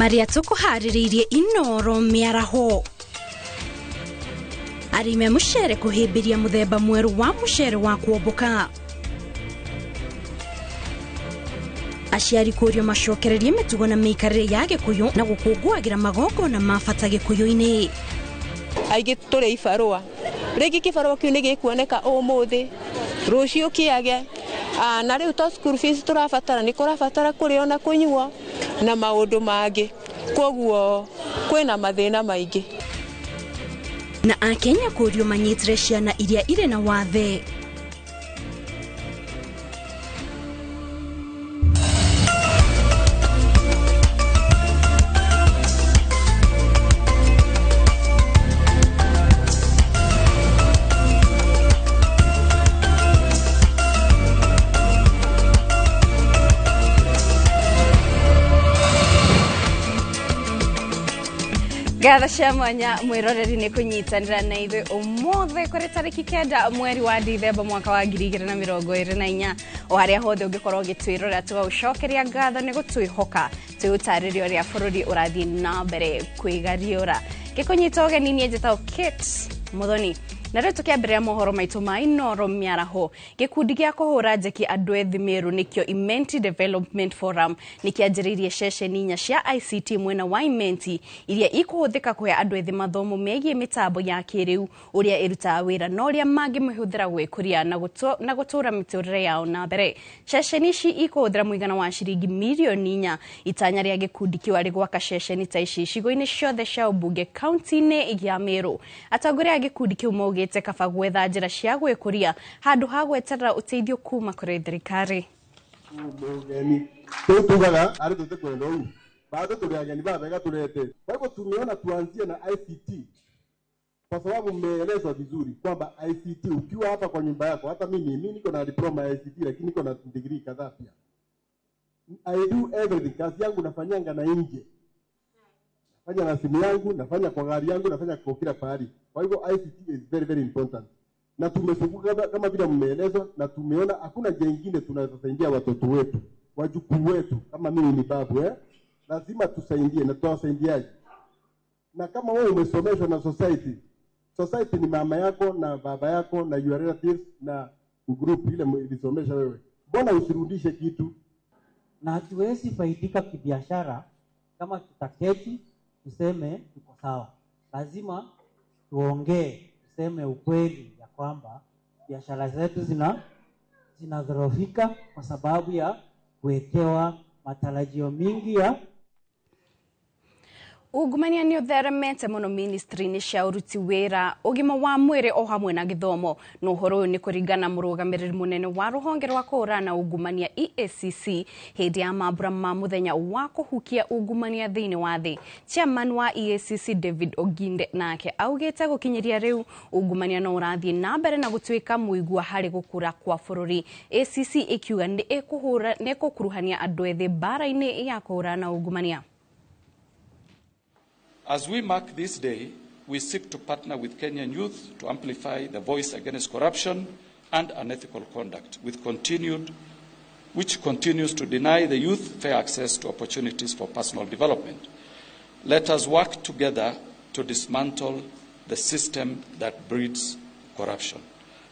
Maria tukuhariririe inoro miaraho. Arime mushere kuhimbiria muthemba mweru wa mushere wa kuomboka. Aciari kurio macokererie mitugo na miikarire ya Gikuyu na gukungwagira magongona ma bata Gikuyu-ini. Aige turi ibarua rigi kibarua kiu ni gikuoneka umuthi rucio kiage na riu to school fees turabatara ni kurabatara kurio na kunyua na maundu mangi koguo kwina mathina maingi na Akenya kurio manyitire ciana iria ire na wathe. Gatha cia mwanya mwiroreri ni kunyitanira na ithuĩ ũmũthĩ kũrĩ tarĩki 9 mweri wa Dithemba mwaka wa 2024 o harĩa hothe ũngĩkorwo ũgĩtwĩrorera tũgagũcokeria ngatho nĩ gũtwĩhoka twĩgũtarĩria ũrĩa bũrũri ũrathiĩ na mbere kwĩgariũra. Gĩkũnyita ũgeni niĩ njĩtagwo Kate Muthoni. Na rĩu tũkĩambĩrĩria mohoro maitũ ma inoro miaraho. Gĩkundi gĩa kũhũra njeki andũ ethĩ Meru nĩkĩo Imenti Development Forum nĩkĩanjĩrĩirie ceceni 4 cia ICT mwena wa Imenti iria ikũhũthĩka kũhe andũ ethĩ mathomo megiĩ mĩtambo ya kĩrĩu ũrĩa ĩrutaga wĩra na ũrĩa mangĩmĩhũthĩra gwĩkũria na gũtũra mĩtũrĩre yao na mbere. Ceceni ici ikũhũthĩra mũigana wa ciringi milioni 4. Itanya rĩa gĩkundi kĩu arĩ gwaka ceceni ta ici icigo-inĩ ciothe cia ũmbunge kaunti-inĩ ya Meru. Atongoria a gĩkundi kĩu maugĩte kaba gwetha njĩra cia gwĩkũria handũ ha gweterera ũteithio kuma kũrĩ thirikari. Mugeni tutugaga ari tutakwenda huyu bado tuliageni baba tulete. Kwa hivyo tumeona tuanzie na ICT kwa sababu mmeelezwa vizuri kwamba ICT ukiwa hapa kwa nyumba yako, hata mimi niko na diploma ya ICT lakini niko na degree kadhaa pia. I do everything, kazi yangu nafanyanga na nje. Nafanya na simu yangu, nafanya kwa gari yangu, nafanya kwa kila pahali. Kwa hivyo ICT is very very important. Na tumefunguka kama vile mmeelezwa na tumeona hakuna njia nyingine tunaweza saidia watoto wetu, wajukuu wetu. Kama mimi ni babu lazima tusaidie na tuwasaidiaje. Na kama wewe umesomeshwa na society ni mama yako na baba yako na your relatives na group ile ilisomesha wewe. Mbona usirudishe kitu? Na hatuwezi faidika kibiashara kama tutaketi tuseme tuko sawa. Lazima tuongee, tuseme ukweli ya kwamba biashara zetu zinadhoofika kwa sababu ya kuwekewa matarajio mingi ya ungumania nĩ ũtheremete mũno ministry-inĩ cia ũruti wĩra ũgima wa mwĩrĩ o hamwe na gĩthomo. No ũhoro ũyũ nĩ kũringana mũrũgamĩrĩri mũnene wa rũhonge rwa kũhũrana ungumania EACC hĩndĩ ya mambura ma mũthenya wa kũhukia ungumania thĩinĩ wa thĩ. Chairman wa EACC David Oginde nake augĩte gũkinyĩria rĩu ungumania no ũrathiĩ na mbere na gũtuĩka mũigua harĩ gũkũra kwa bũrũri. EACC ikiuga nĩ ĩkũkuruhania andũ ethĩ mbara-inĩ ya kũhũrana ungumania. As we mark this day, we seek to partner with Kenyan youth to amplify the voice against corruption and unethical conduct, which continues to deny the youth fair access to opportunities for personal development. Let us work together to dismantle the system that breeds corruption.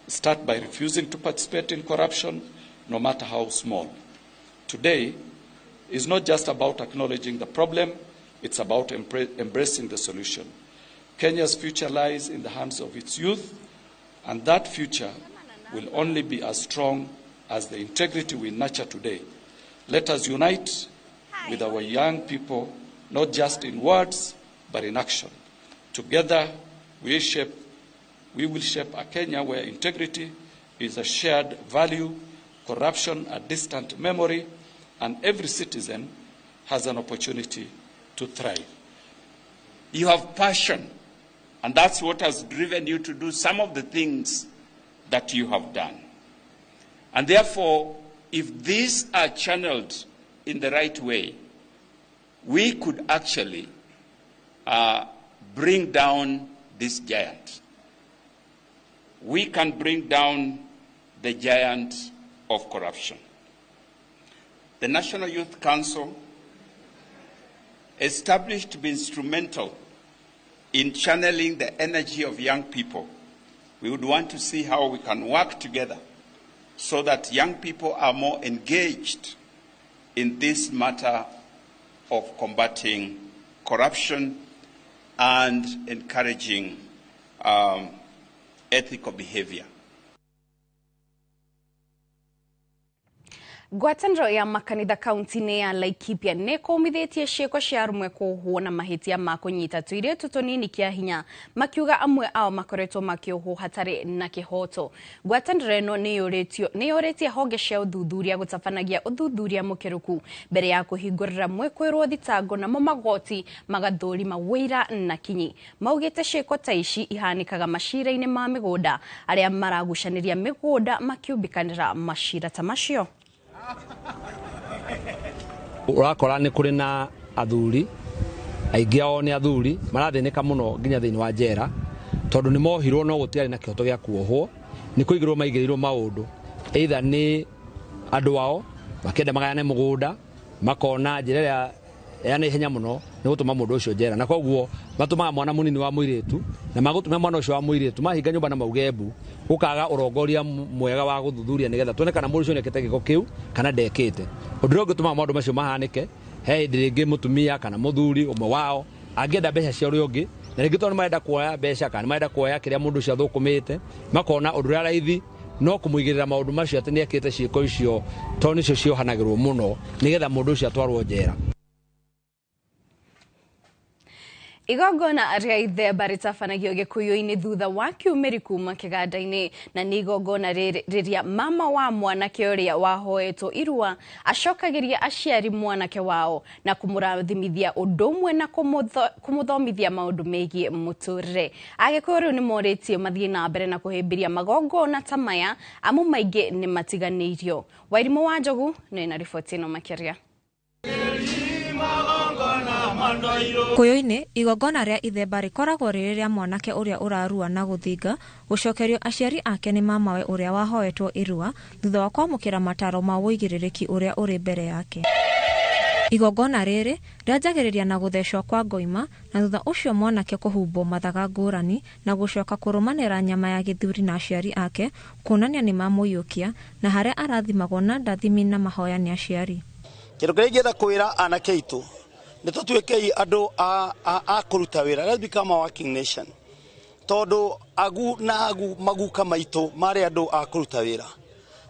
Start by refusing to participate in corruption, no matter how small. Today is not just about acknowledging the problem, it's about embracing the solution. Kenya's future lies in the hands of its youth, and that future will only be as strong as the integrity we nurture today. Let us unite with our young people, not just in words, but in action. Together, we will shape a Kenya where integrity is a shared value, corruption a distant memory, and every citizen has an opportunity to thrive. You have passion, and that's what has driven you to do some of the things that you have done. And therefore, if these are channeled in the right way, we could actually bring down this giant. We can bring down the giant of corruption. The National Youth Council established to be instrumental in channeling the energy of young people. We would want to see how we can work together so that young people are more engaged in this matter of combating corruption and encouraging ethical behavior. Ngwatanĩro ya makanitha kaunti-inĩ ya Laikipia nĩ kũmithitie ciĩko cia arũmwe kũohwo na mahĩtia ma kũnyita tũirĩtu tũnini kĩa hinya makiuga amwe ao makoretwo makĩohwo hatarĩ na kĩhoto. Ngwatanĩro ĩno nĩ yũrĩtie honge cia ũthuthuria gũtabanagia ũthuthuria mũkĩrũku mbere ya kũhingũrĩra mwĩkũĩrwo thitango namo magoti magathũrima wĩira na kinyi. Maugĩte ciĩko ta ici ihanĩkaga macira-inĩ ma mĩgũnda arĩa maragucanĩria mĩgũnda makiumbĩkanĩra macira ta macio. Urakora nĩ kũrĩ na athuri aingĩ ao nĩ athuri marathĩnĩka mũno nginya thĩinĩ wa njera tondũ nĩ mohirwo no gũtiarĩ na kĩhoto gĩa kuohwo nĩ kũigĩrwo maigĩrĩrwo maũndũ either nĩ andũ ao makĩenda magayane mũgũnda makona njĩra ĩrĩa yana ihenya mũno nĩ gũtũma mũndũ ũcio njera na koguo matũmaga mwana mũnini wa mũirĩtu na magũtũma mwana ũcio wa mũirĩtu mahinga nyũmba na maugembu gũkaga ũrongoria mwega wa gũthuthuria nĩgetha tuone kana mũndũ ũcio nĩekĩte gĩko kĩu kana ndekĩte. Ũndũ ũrĩa ũngĩtũma maũndũ macio mahanĩke he hĩndĩ rĩngĩ mũtumia kana mũthuri ũmwe wao angĩenda mbeca cia ũrĩa ũngĩ na rĩngĩ tondũ nĩ marenda kuoya mbeca kana nĩ marenda kuoya kĩrĩa mũndũ ũcio athũkũmĩte makona ũndũ ũrĩa raithi no kũmũigĩrĩra maũndũ macio atĩ nĩekĩte ciĩko icio tondũ nĩcio ciohanagĩrwo mũno nĩgetha mũndũ ũcio atwarwo njera. Igongona rĩa ithemba rĩtabanagio Gĩkũyũ-inĩ thutha wa kiumĩri kuma kĩganda-inĩ na nĩ igongona rĩrĩa mama wa mwanake ũrĩa wahoetwo irua acokagĩria aciari mwanake wao na kũmũrathimithia ũndũ ũmwe na kũmũthomithia maũndũ megiĩ mũtũrĩre. Agĩkũyũ rĩu nĩ morĩtio mathiĩ na mbere na kũhĩmbĩria magongona ta maya amu maingĩ nĩ matiganĩirio. Wairimũ wa Njogu nĩ na riboti ĩno makĩria. Gĩkũyũ-inĩ igongona rĩa ithemba rĩkoragwo rĩrĩ rĩa mwanake ũrĩa ũrarua na gũthinga gũcokerio aciari ake nĩ mamawe ũrĩa wahoetwo irua thutha wa kwamũkĩra mataro ma wũigĩrĩrĩki ũrĩa ũrĩ mbere yake. Igongona rĩrĩ rĩanjagĩrĩria na gũthecwo kwa ngoima na thutha ũcio mwanake kũhumbwo mathaga ngũrani na gũcoka kũrũmanĩra nyama ya gĩthuri na aciari ake kuonania nĩ mamũiyũkia na harĩa arathimagwo na ndathimi na mahoya nĩ aciari. Kĩndũ kĩrĩa ingĩenda kwĩra anake aitũ nĩ tũtuĩkei andũ a kũruta wĩra. Let's become a working nation. Tondũ maguka maitũ marĩ andũ a kũruta wĩra,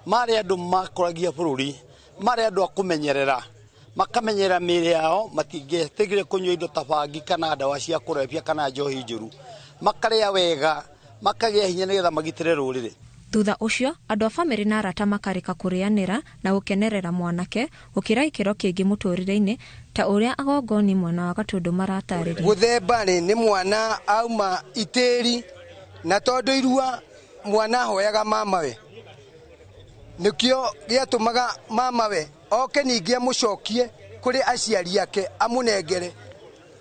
marĩ andũ makũragia bũrũri, marĩ andũ a kũmenyerera, makamenyerera mĩĩrĩ yao, matingĩtigĩre kũnyua indo ta bangi kana ndawa cia kũrebia kana njohi njũru, makarĩa wega, makagĩa hinya nĩgetha magitĩre rũrĩrĩ. Thutha ũcio andũ a bamĩrĩ na arata makarĩka kũrĩanĩra na gũkenerera mwanake gũkĩra ikĩro kĩngĩ mũtũrĩre-inĩ ta ũrĩa agongoni mwana wa Gatũndũ maratarĩria. Gũthemba nĩ mwana auma itĩri na tondũ irua mwana ahoyaga mamawe nĩkĩo gĩatũmaga mamawe oke ningĩ amũcokie kũrĩ aciari ake amũnengere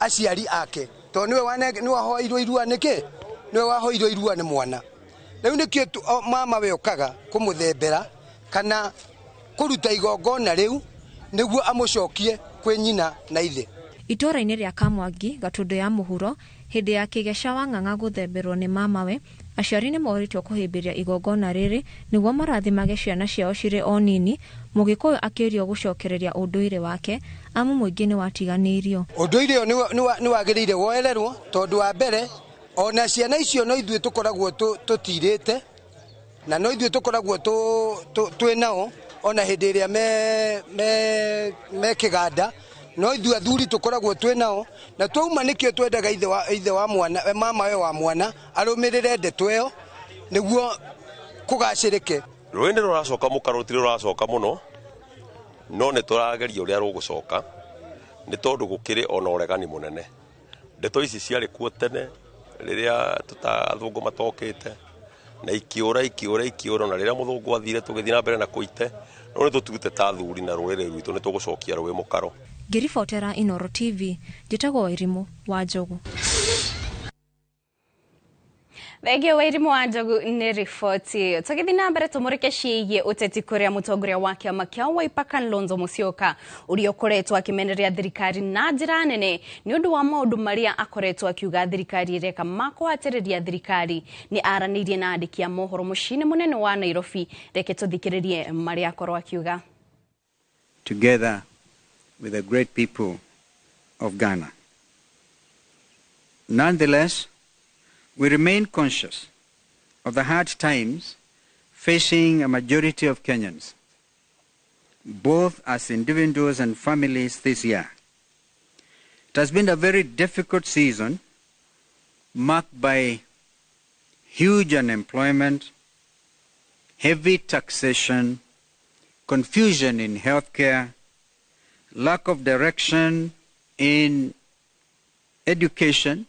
aciari ake tondũ nĩwe wahoirwo irua nĩkĩ nĩwe wahoirwo irua nĩ mwana. Rĩu nĩkĩo mamawe okaga kũmũthembera kana kũruta igongona rĩu nĩguo amũcokie kwĩ nyina na ithe. Itũra-inĩ rĩa Kamwangi Gatũndũ ya mũhuro hĩndĩ ya kĩgeca wa Ng'ang'a gũthemberwo nĩ mamawe aciari nĩ morĩtwo kũhĩmbĩria igongona rĩrĩ nĩguo marathimage ciana ciao cirĩ o nini, Mũgĩkũyũ akĩrio gũcokereria ũndũire wake amu mũingĩ nĩ watiganĩirio. Ũndũire nĩ wagĩrĩire woererwo tondũ wa mbere ona ciana icio no ithuĩ tũkoragwo tũtirĩte na no ithuĩ tũkoragwo twĩnao ona hĩndĩ ĩrĩa me kĩganda no ithuĩ athuri tũkoragwo twĩnao na twauma nĩkĩo twendaga ithe wa mwana mamawe wa mwana arũmĩrĩre ndeto ĩyo nĩguo kũgacĩrĩke. Rũĩ nĩ rũracoka mũkaro ti rũracoka mũno no nĩ tũrageria ũrĩa rũgũcoka nĩ tondũ gũkĩrĩ ona ũregani mũnene. Ndeto ici ciarĩ kuo tene rĩrĩa athũngũ matokĩte na ikiũra na rĩrĩa mũthũngũ athire tũgĩthiĩ na mbere na kũite no nĩ tũtuĩte ta athuri na rũrĩrĩ rwitũ nĩ tũgũcokia rũĩ mũkaro. Ngĩribotera Inooro TV njĩtagwo Wairimũ wa Njogu. Thegio wairimu wa Njogu nĩ riboti ĩyo. Tũgĩthiĩ na mbere tũmũrĩke ciĩgiĩ ũteti kũrĩa mũtongoria wa kĩama kĩa Wiper Kalonzo Musyoka ũrĩa ũkoretwo akĩmenereria thirikari na njĩra nene nĩ ũndũ wa maũndũ marĩa akoretwo akiuga thirikari ĩreka ma kũhatĩrĩria thirikari. Nĩ aranĩirie na andĩki a mohoro mũciĩ-inĩ mũnene wa Nairobi. Reke tũthikĩrĩrie marĩa akorwo akiuga. Together with the great people of Ghana. Nonetheless, we remain conscious of the hard times facing a majority of Kenyans, both as individuals and families this year. It has been a very difficult season, marked by huge unemployment, heavy taxation, confusion in healthcare, lack of direction in education,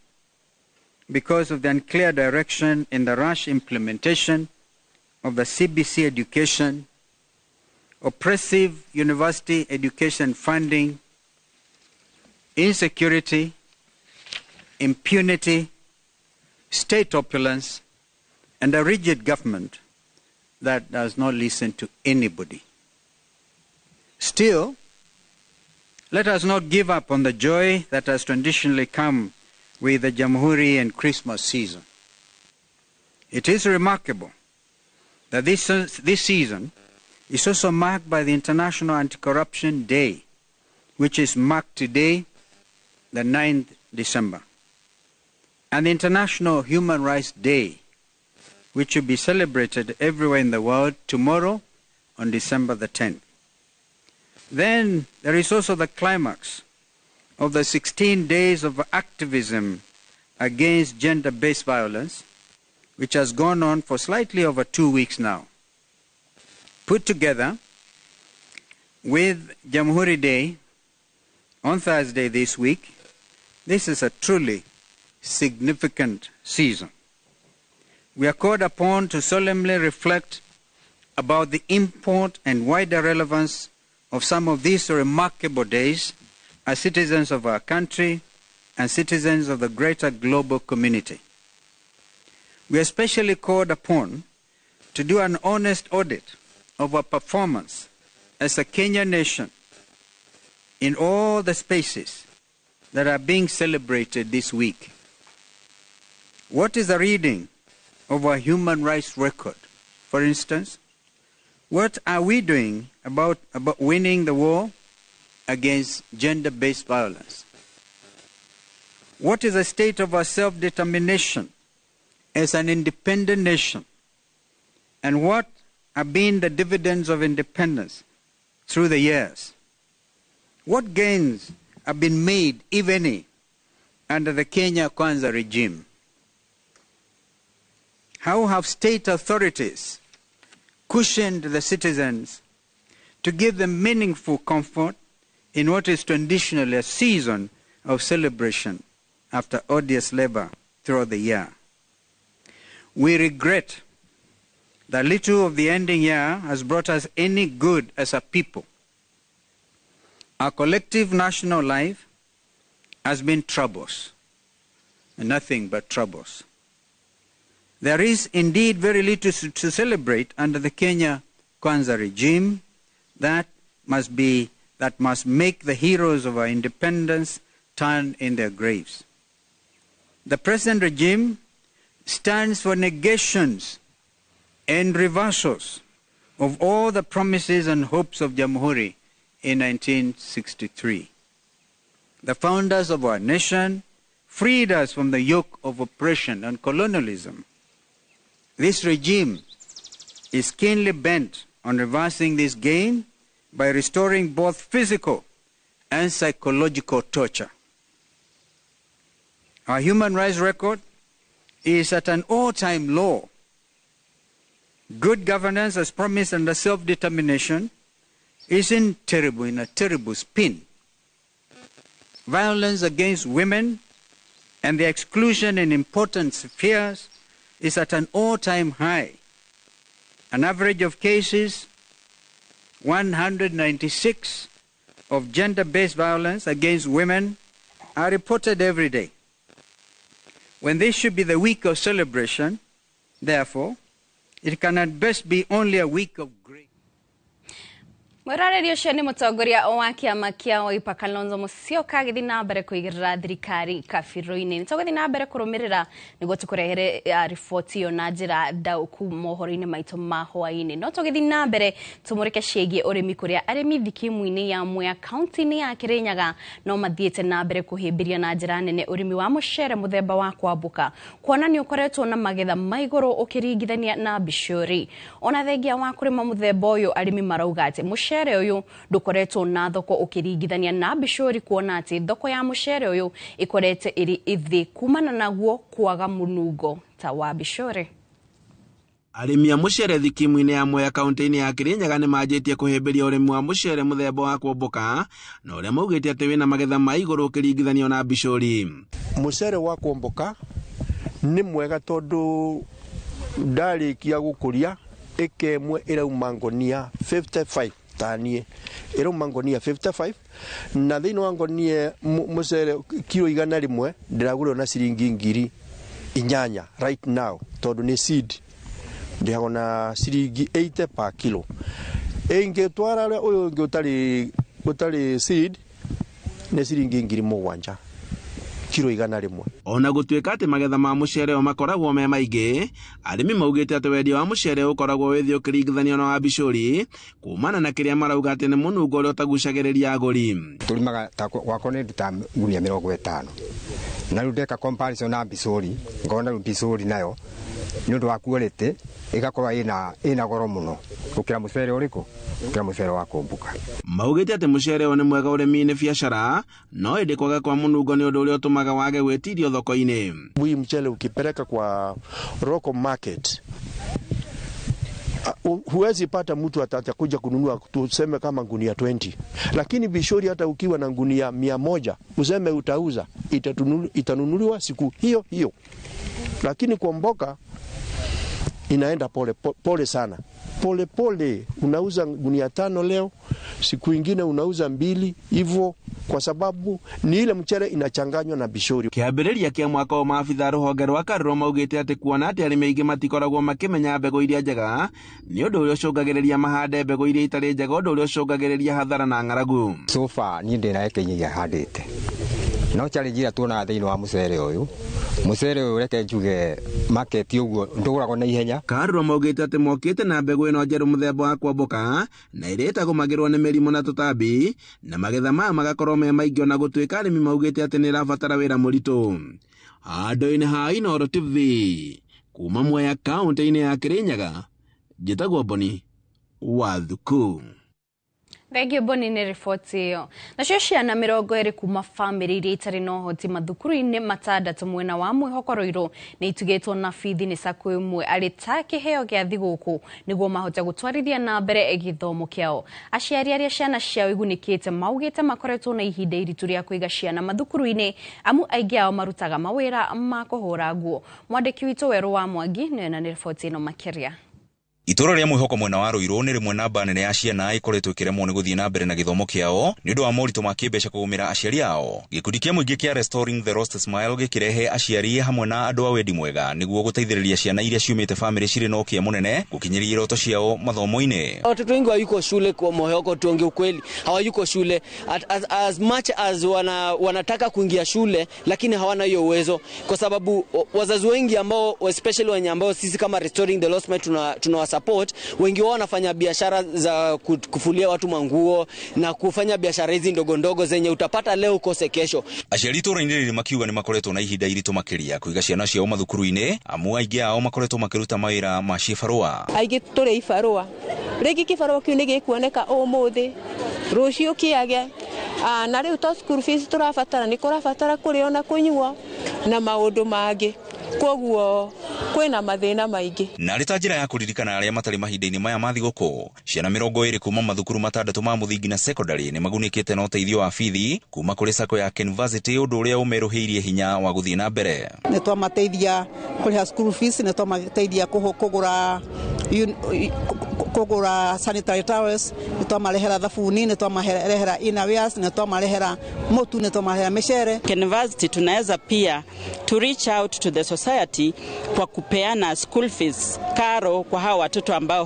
because of the unclear direction in the rash implementation of the CBC education, oppressive university education funding, insecurity, impunity, state opulence, and a rigid government that does not listen to anybody. Still, let us not give up on the joy that has traditionally come with the Jamhuri and Christmas season. It is remarkable that this season is also marked by the International Anti-Corruption Day, which is marked today, the 9th December, and the International Human Rights Day, which will be celebrated everywhere in the world tomorrow on December the 10th. Then there is also the climax of the 16 days of activism against gender-based violence, which has gone on for slightly over 2 weeks now. Put together with Jamhuri Day on Thursday this week, this is a truly significant season. We are called upon to solemnly reflect about the import and wider relevance of some of these remarkable days as citizens of our country and citizens of the greater global community. We are especially called upon to do an honest audit of our performance as a Kenyan nation in all the spaces that are being celebrated this week. What is the reading of our human rights record? For instance, what are we doing about winning the war against gender-based violence? What is the state of our self-determination as an independent nation? And what have been the dividends of independence through the years? What gains have been made, if any, under the Kenya Kwanza regime? How have state authorities cushioned the citizens to give them meaningful comfort in what is traditionally a season of celebration after odious labor throughout the year? We regret that little of the ending year has brought us any good as a people. Our collective national life has been troubles, and nothing but troubles. There is indeed very little to celebrate under the Kenya Kwanza regime that must make the heroes of our independence turn in their graves. The present regime stands for negations and reversals of all the promises and hopes of Jamhuri in 1963. The founders of our nation freed us from the yoke of oppression and colonialism. This regime is keenly bent on reversing this gain by restoring both physical and psychological torture. Our human rights record is at an all-time low. Good governance, as promised under self-determination, is in a terrible spin. Violence against women and the exclusion in important spheres is at an all-time high. An average of cases, 196 of gender-based violence against women are reported every day. When this should be the week of celebration, therefore, it can at best be only a week of grace. Mwiroreri ucio ni mutongoria wa kiama kia Wiper Kalonzo Musyoka githi na mbere kuigirira thirikari kabiru-ini. Nitoguthi na mbere kurumirira niguo tukurehere riboti yo na njira ndauku mohoro-ini maitu ma hwaini. No tugithi na mbere tumurike ciĩgie urimi kuria arimi thikimu-ini ya Mwea kaunti-ini ya Kirinyaga no mathiete na mbere kuhimbiria na njira nene urimi wa mucere muthemba wa kwambuka. Kuona ni ukoretwo na magetha maiguru ukiringithania na Bishori. Ona thengia wa kurima muthemba uyu arimi marauga ati mucere uyu ndukoretwo na thoko ukiringithania na Bishori, kuona ati thoko ya mucere uyu ikorete iri ithi kumana naguo kwaga munungo ta wa Bishori. Arimi a mucere thikimu-ini ya Mwea kaunti-ini ya Kirinyaga ni manjitie kuhimbiria urimi wa mucere muthemba wa kwambuka na uria maugite ati wina magetha ma iguru ukiringithanio na Bishori. Mucere wa kwambuka ni mwega tondu ndarikia gukuria ikemwe irauma ngonia 55 tanie irauma ngonia 55 na thini wa ngonia mucere kilo 100 ndiragurwo na ciringi 8,000 right now tondu ni seed ndihago na ciringi 80 per kilo. Ingitwara uyu utari seed ni ciringi 7,000 kilo 100. Ona gutuika ati magetha ma mucere o makoragwo me maingi, arimi maugite ati wendia wa mucere ukoragwo withi ukiringithanio na wa Bishori kumana na kiria marauga ati ni munungo uria utagucagiriria aguri. Tulimaga wako ni nduta gunia 50 na riu ndeka comparison na Bishori, ngona Bishori nayo ni undu wa quality igakorwa ina goro muno gukira mucere uriku gukira mucere wa kumbuka. Maugite ati mucere o ni mwega urimi-ini biashara no indi kwaga kwa munungo ni undu uria utumaga wage gwitirio thoko-ini. Hii mchele ukipeleka kwa local market huwezi pata mtu atakuja kununua tuseme kama ngunia 20, lakini Bishori hata ukiwa na ngunia 100 useme utauza itanunuliwa siku hiyo hiyo, lakini kwa mboka inaenda pole sana. Pole unauza gunia 5 leo, siku ingine unauza 2 hivyo, kwa sababu ni ile mchere inachanganywa na Bishori. Kiambiriria kia mwaka wa maafitha ruhonge rwa Karuro maugite ati kuona ati arimi aingi matikoragwo makimenya mbegu iria njega ni undu uria ucungagiriria mahande mbegu iria itari njega, undu uria ucungagiriria hathara na ng'aragu. So far ni ndina ekenyigia handite no challenge ira tuona thiini wa mucere uyu reke njuge market uguo nduguragwo na ihenya. Karuro maugite ati mokite na mbegu ino njeru muthemba wa kwambuka na ireta gumagirwo ni mirimu na tutambi na magetha ma magakorwo me maingi ona gutuika arimi maugite ati ni rabatara wira muritu. Handũ-inĩ ha Inooro TV kuma Mwea kaunti-ini ya Kirinyaga, njĩtagwo Boni Wathuku. Thengio Boni ni riboti iyo. Nacio ciana 20 kuma family iria itari na ũhoti mathukuru-inĩ matandatu mwena wa Mwĩhoko Rũirũ ni itugĩtwo na bithi ni sacco imwe arĩ ta kĩheo gĩa thigũkũ nĩguo mahote gũtwarithia na mbere gĩthomo kĩao. Aciari arĩa ciana ciao igunikĩte maugĩte makoretwo na ihinda iritu rĩa kũiga ciana mathukuru-inĩ amu aingĩ ao marutaga mawĩra ma kũhũra nguo. Mwandĩki witũ Werũ wa Mwangi nĩ na riboti ĩno makĩria. Itũra rĩa Mwĩhoko mwena wa Rũirũ nĩ rĩmwe namba nene ya ciana ikoretwo ikĩremwo nĩ gũthiĩ na mbere na gĩthomo kĩao nĩ ũndũ wa moritũ ma kĩmbeca kũgũmĩra aciari ao. Gĩkundi kĩa mũingĩ kĩa Restoring the Lost Smile gĩkĩrehe aciari hamwe na andũ a wendi mwega nĩguo gũteithĩrĩria ciana iria ciumĩte famĩlĩ cirĩ na ũkĩa mũnene gũkinyĩria iroto ciao mathomo-inĩ. Watoto wengi hawayuko shule kwa Mwĩhoko, tuongee ukweli, hawayuko shule as much as wanataka kuingia shule, lakini hawana hiyo uwezo kwa sababu wazazi wengi ambao especially wenye ambao sisi kama Restoring the Lost Smile tuna support, wengi wao wanafanya biashara za kufulia watu manguo na kufanya biashara hizi ndogo ndogo zenye utapata leo ukose kesho. Aciari itũra-inĩ rĩrĩ makiuga nĩ makoretwo na ihinda iritũ makĩria kũiga ciana ciao mathukuru-inĩ amu aingĩ ao makoretwo makĩruta mawĩra ma cibarũa. Aingĩ tũrĩ ibarũa, rĩngĩ kĩbarũa kĩu nĩ gĩkuoneka ũmũthĩ, rũciũ kĩage, na rĩu to school fees tũrabatara, nĩ kũrabatara kũrĩo na kũnyuo na maũndũ mangĩ, koguo kwĩna mathĩna maingĩ. Na rĩ ta njĩra ya kũririkana arĩa matarĩ mahinda-inĩ maya ma thigũkũ, ciana 20 kuma mathukuru matandatu ma mũthingi na secondary nĩ magunĩkĩte na ũteithio wa bithi kuma kũrĩ sacco ya Kenvasity, ũndũ ũrĩa ũmerũhĩirie hinya wa gũthiĩ na mbere. Nĩ twamateithia kũrĩha school fees, nĩ twamateithia kũgũra sanitary towels, nĩ twamarehera thabuni, nĩ twamarehera innerwears, nĩ twamarehera mũtu, nĩ twamarehera mĩcere. Kenvasity tunaweza pia to reach out to the society kwa kupeana school fees, karo kwa hawa watoto ambao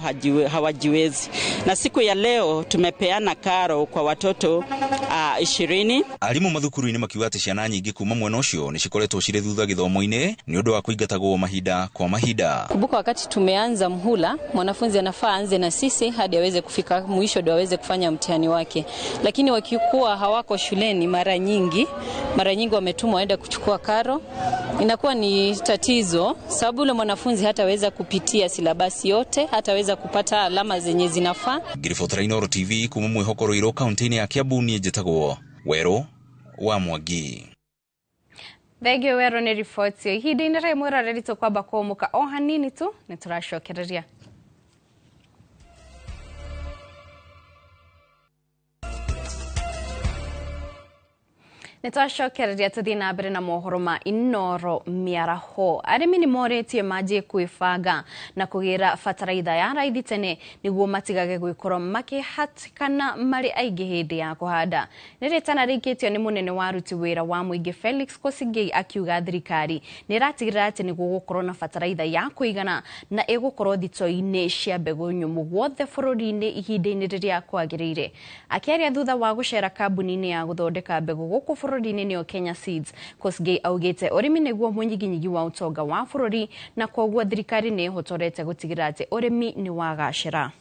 hawajiwezi. Na siku ya leo tumepeana karo kwa watoto 20. Arimu mathukuru-ini makiuga ati ciana nyingi kuma mwena ucio ni cikoretwo cirĩ thutha gĩthomo-inĩ ni ũndũ wa kũingatagwo mahinda kwa mahinda. Kumbuka wakati tumeanza mhula, mwanafunzi anafaa anze na sisi hadi aweze kufika mwisho ndio aweze kufanya mtihani wake. Lakini wakikuwa hawako shuleni mara nyingi wametumwa waende kuchukua karo. Inakuwa ni tatizo sababu yule mwanafunzi hataweza kupitia silabasi yote, hataweza kupata alama zenye zinafaa. Ngirifotora Inooro TV kuma Mwihoko Ruiru kaunti-inĩ ya Kiambu ni njĩtagwo Werũ wa Mwangi. Thegio Werũ nĩ riboti yo ihinda-inĩ rĩmwe rĩrarĩtwo kwamba kũmũka o hanini tu nĩ tũracokereria. Nitwacokereria tuthii na mbere na mohoro ma Inooro miaraho. Arimi ni moretie maji kwĩbanga na kugira fataraitha ya raithi tene niguo matigage gwikorwo makihatikana mari aingĩ hindi ya kuhanda. Niritana rikitio ni munene wa ruti wira wa muingi Felix Kosigei akiuga thirikari niratigirira ati niguo gukorwo na fataraitha ya kuigana na igukorwo thito-ini cia mbegu nyumu guothe bururi-ini ihinda-ini riria kwagiriire. Akiaria thutha wa gucera kambuni-ini ya guthondeka mbegu guku bururi-ini nio Kenya Seeds, Kosigei augite urimi niguo munyiginyigi wa utonga wa bururi na koguo thirikari ni hotorete gutigirira ati urimi ni wagacira.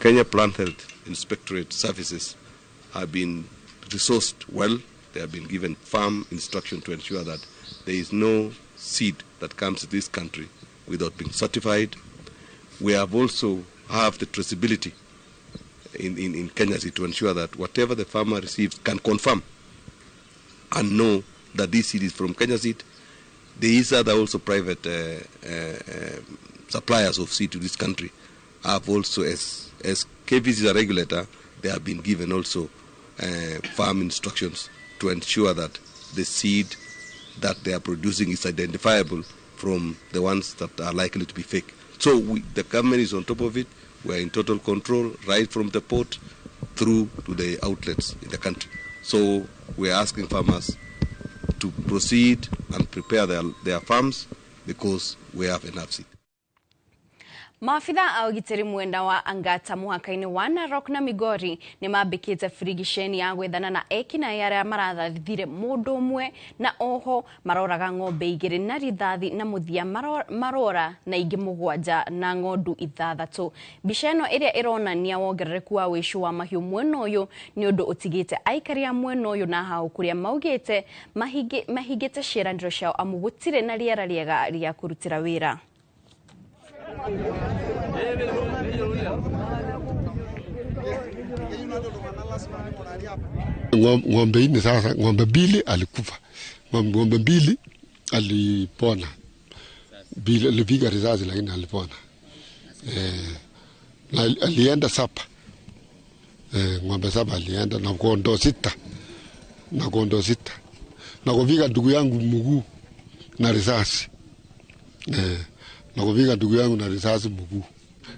Kenya Plant Health Inspectorate Services have been resourced well. They have been given firm instruction to ensure that there is no seed that comes to this country without being certified. We have also have the traceability in Kenya Seed to ensure that whatever the farmer receives can confirm and know that this seed is from Kenya Seed. There is other also private suppliers of seed to this country. Have also, as KVC is a regulator, they have been given also farm instructions to ensure that the seed that they are producing is identifiable from the ones that are likely to be fake. So the government is on top of it. We are in total control right from the port through to the outlets in the country. So we are asking farmers to proceed and prepare their farms because we have enough seed. Maafitha a ugitiri mwenda wa Angata muhaka-ini wa Narok na Migori ni mambikite frigisheni ya gwethana na eki na aria marathathire mundu umwe na oho maroraga ng'ombe igiri na rithathi na muthia marora na ingi mugwanja na ng'ondu 6. Bica ino iria ironania wongerereku wa wishu wa mahiu mwena uyu ni undu utigite aikari a mwena uyu na hau kuria maugite mahigite ciraniro ciao amu gutire na riera riega ria kurutira wira. Ng'ombe ini sasa, ng'ombe mbili alikufa, ng'ombe mbili alipona, mbili alipiga risasi lakini alipona. Alienda 7, ng'ombe 7 alienda na kondoo 6, na kupiga ndugu yangu mguu na risasi. Na kupiga ndugu yangu na risasi mguu.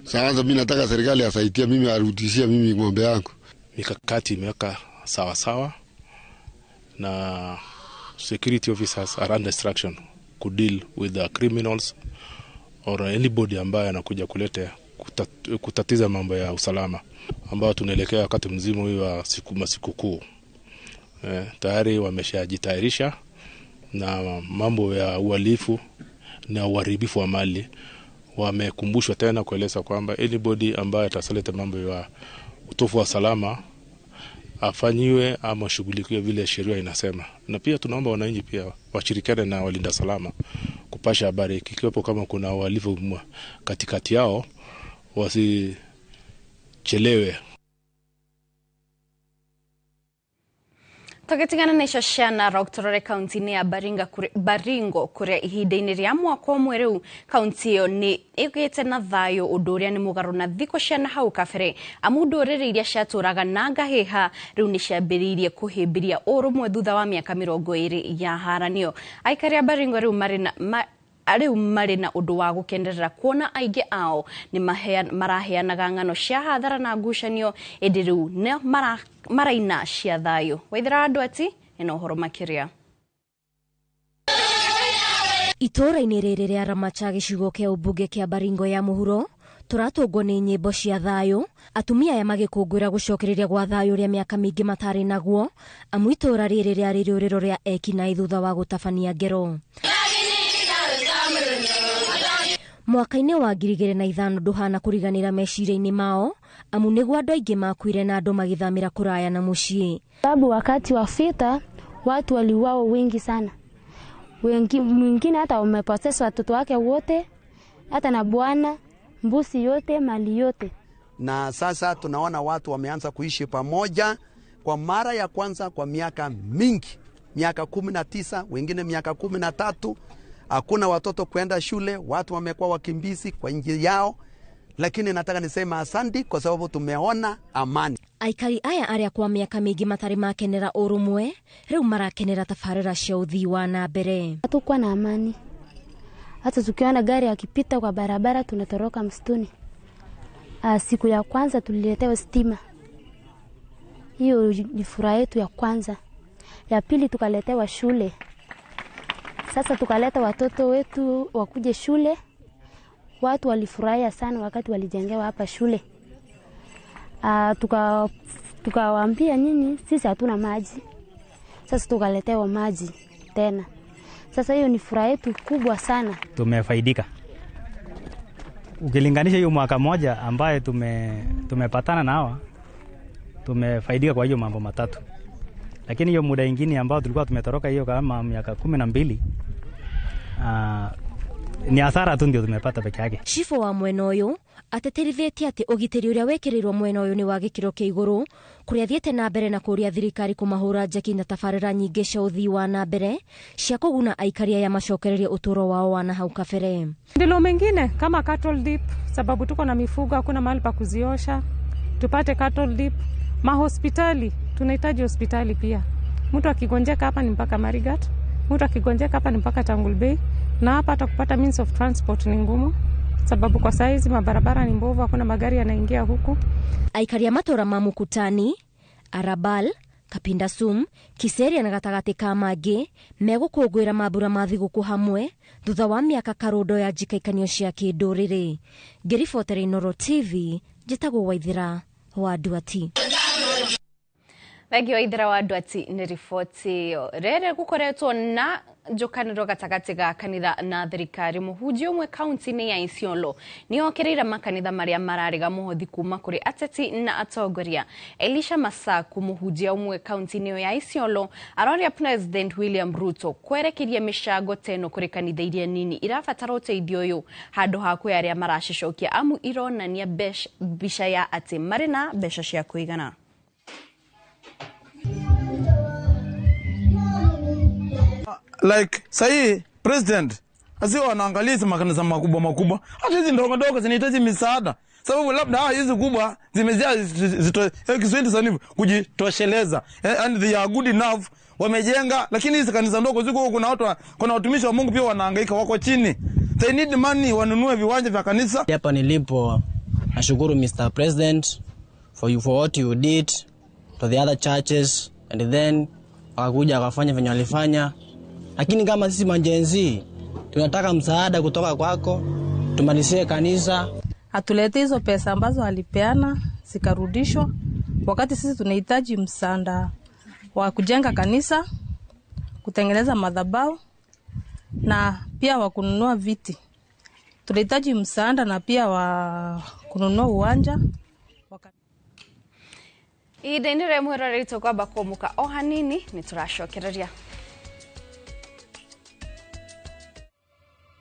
Sasa mimi nataka serikali asaidie mimi, arudishie mimi ng'ombe yangu. Mikakati imeweka sawa sawa na security officers are under instruction to deal with the criminals or anybody ambaye anakuja kutatiza mambo ya usalama, ambao tunaelekea wakati mzima huu wa sikukuu. Tayari wameshajitayarisha na mambo ya uhalifu na uharibifu wa mali. Wamekumbushwa tena kueleza kwamba anybody ambaye atasalete mambo ya utofu wa salama afanyiwe ama shughulikiwe vile sheria inasema. Na pia tunaomba wananchi pia washirikiane na walinda salama kupasha habari kikiwepo kama kuna uhalifu katikati yao, wasichelewe. Tugitigana na icio cia Narok turore kaunti-ini ya Baringo kuria ihinda-ini ria mwaka umwe riu kaunti iyo ni igite na thayo undu uria ni mugaru na thiko cia na hau kabere amu nduriri iria ciaturaga na ngahiha riu ni ciambiriirie kuhimbiria urumwe thutha wa miaka 20 ya haranio. Aikari a Baringo riu mari na undu wa gukenderera kuona aingi ao ni maraheanaga ng'ano cia hathara na ngucanio indi riu ne maraina cia thayo. Waithira andu ati ino horo makiria. Itora-inĩ rĩrĩ rĩa Ramacha gĩcigo kĩa ũmbunge kĩa Baringo ya mũhuro turatũngwo nĩ nyĩmbo cia thayũ, atumia aya magĩkũngũĩra gũcokereria gwa thayũ ũrĩa mĩaka mĩingĩ matarĩ naguo, amu itora rĩrĩ rĩarĩ rĩũrĩro rĩa ekinaĩ thutha wa gũtabania ngero. Mwaka-inĩ wa 2005 ndũhana kũriganĩra meciria-inĩ mao, amu nĩguo andũ aingĩ makuire na andũ magĩthamĩra kũraya na mũciĩ. Sababu wakati wa vita watu waliuawa wengi sana. Mwingine hata wamepoteza watoto wake wote, hata na bwana, mbuzi yote, mali yote. Na sasa tunaona watu wameanza kuishi pamoja kwa mara ya kwanza kwa miaka mingi, miaka 19, wengine miaka 13. Hakuna watoto kwenda shule, watu wamekuwa wakimbizi kwa nchi yao, lakini nataka nisema asante kwa sababu tumeona amani. Aikari aya arĩa kwa mĩaka mĩingĩ matarĩ makenera ũrũmwe rĩu marakenera tabarĩra cia ũthii wa na mbere. Hatukuwa na amani. Hata tukiona gari yakipita kwa barabara tunatoroka msituni. Siku ya kwanza tuliletewa stima. Hiyo ni furaha yetu ya kwanza. Ya pili tukaletewa shule. Sasa tukaleta watoto wetu wakuje shule. Watu walifurahia sana wakati walijengewa hapa shule. Tukawaambia nyinyi sisi hatuna maji. Sasa tukaletewa maji tena. Sasa hiyo ni furaha yetu kubwa sana. Tumefaidika. Ukilinganisha hiyo mwaka moja ambaye tumepatana na hawa, tumefaidika kwa hiyo mambo matatu. Lakini hiyo muda ingine ambao tulikuwa tumetoroka hiyo kama miaka 12, ni hasara tu ndio tumepata peke yake. Shifo wa mwena ũyũ ateterithĩtie atĩ ũgitĩri ũrĩa wekĩrĩirwo mwena ũyũ nĩ wa gĩkĩro kĩa igũrũ, kũrĩa thiĩte na mbere na kũria thirikari kũmahũra njeki na tabarĩra nyingĩ cia ũthii wa na mbere cia kũguna aikari aya macokererie ũtũũro wao wa na hau kabere. Ndilo mengine kama cattle dip, sababu tuko na mifugo hakuna mahali pa kuziosha, tupate cattle dip. Mahospitali, tunahitaji hospitali pia. Mtu akigonjeka hapa ni mpaka Marigat, mtu akigonjeka hapa ni mpaka Tangul Bay, na hapa hata kupata means of transport ni ngumu, sababu kwa saizi mabarabara ni mbovu, hakuna magari yanaingia huku. Aikari ya matora ma Mukutani, Arabal, Kapindasum, Kiseria na gatagati ka mangĩ megũkũngũĩra mambura ma thigũkũ hamwe thutha wa mĩaka karondo ya njikaikanio cia kĩndũrĩrĩ. Ngĩribotera Inooro TV, njĩtagwo Waithĩra wa Nduati. Thagi Waithĩra wa Nduati nĩ riboti ĩyo. Rĩrĩ gũkoretwo na njokanĩro gatagatĩ ga kanitha na thirikari. Mũhunjia ũmwe kaunti-inĩ ya Isiolo nĩokereire makanitha marĩa mararega mũhothi kuma kũrĩ ateti na atongoria. Elisha Masaku, mũhunjia ũmwe kaunti-inĩ ya Isiolo, aroria President William Ruto kwerekeria mĩcango teno kũrĩ kanitha iria nini irabatara ũteithio ũyũ handũ ha kwĩ arĩa maracicokia, amu ironania mbica ya atĩ marĩ na mbeca cia kũigana. Like sahi president asio wanaangalia makanisa makubwa, hata hizi ndogo zinahitaji misaada, sababu labda hizi kubwa zimejaa Kiswahili sanifu kujitosheleza, and they are good enough, wamejenga, lakini hizi kanisa ndogo ziko, kuna watumishi wa Mungu pia wanahangaika, wako chini, they need money, wanunue viwanja vya kanisa. Hapa nilipo nashukuru Mr. President for what you did to the other churches, and then wakakuja akafanya venye walifanya. Lakini kama sisi majenzi tunataka msaada kutoka kwako, tumalizie kanisa. Atulete hizo pesa ambazo walipeana zikarudishwa, wakati sisi tunahitaji msaada wa kujenga kanisa, kutengeneza madhabahu na pia wa kununua viti. Tunahitaji msaada na pia wa kununua uwanja. Ida nire mwera rito kwa bakomuka ohanini ni turashokereria.